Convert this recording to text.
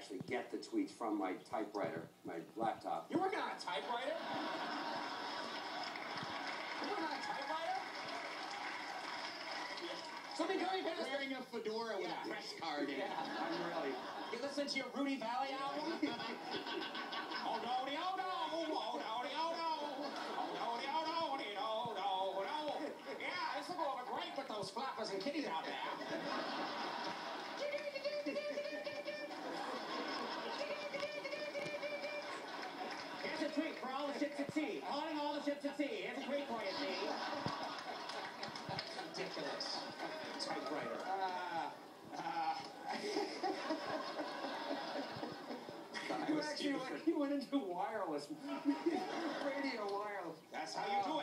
actually get the tweets from my typewriter, my laptop. You're working on a typewriter? You're working on a typewriter? Something very bad. Wearing a fedora with a press card in it. I'm really... You listen to your Rudy Valley album? Oh, no, oh, no. Oh, no, oh, no, oh, no. Oh, no, no, no. Yeah, this will go over great with those flappers and kitties out there. Here's a treat for all the ships at sea. Calling all the ships at sea. Here's a treat for you, see. Ridiculous. Typewriter. You actually, like, you went into wireless. Radio wireless. That's how you do